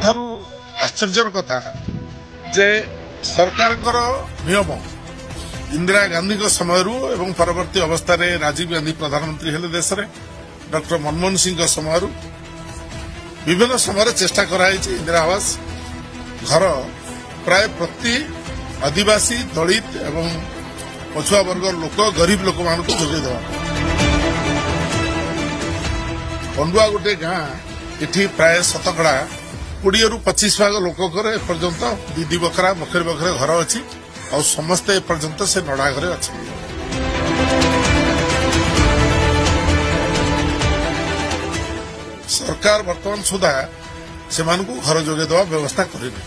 सबुठारु आश्चर्यर कथा जे सरकार नियम इंदिरा गांधी समय एवं परवर्ती अवस्था राजीव गांधी प्रधानमंत्री हेले देश में डॉक्टर मनमोहन सिंह समय विभिन्न समय चेष्टा कराई इंदिरा आवास घर प्राय प्रति आदिवासी दलित एवं पछुआ वर्ग लोक गरीब लोक मान जोगे देवा पंडुआ गोटे गाँ इठी प्राय शतकड़ा 20 ରୁ 25 भाग लोककर एपर्यंत दीदी बखरा बखरी बखरे घर अच्छी और समस्ते एपर्यंत से नड़ा घरे अच्छे सरकार वर्तमान सुधा से घर जोगे देवा व्यवस्था करेनि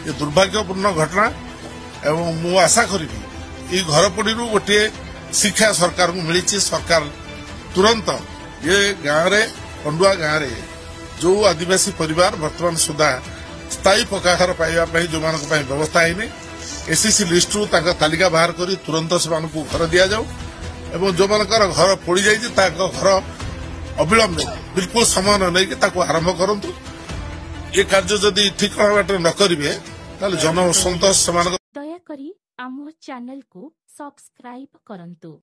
ये दुर्भाग्यपूर्ण घटना एवं मु आशा करी ये घर पड़ी गोटे शिक्षा सरकार को मिली सरकार तुरंत ये गाँव रे पंडुआ गाँव रे जो आदिवासी परिवार वर्तमान सुधा स्थायी पक्का घर पाइबा जो व्यवस्था है एससीसी लिस्ट रु तालिका बाहर कर तुरंत से घर दि जाऊ एवं जो मानकर घर पोड़ी जाइए घर अविलंब बिल्कुल समय नहीं आरंभ करूँ ये कार्य जदि ठीक बाटे न करेंगे जनसंतोष से दयाकरी आम चैनल को सब्सक्राइब करंतु।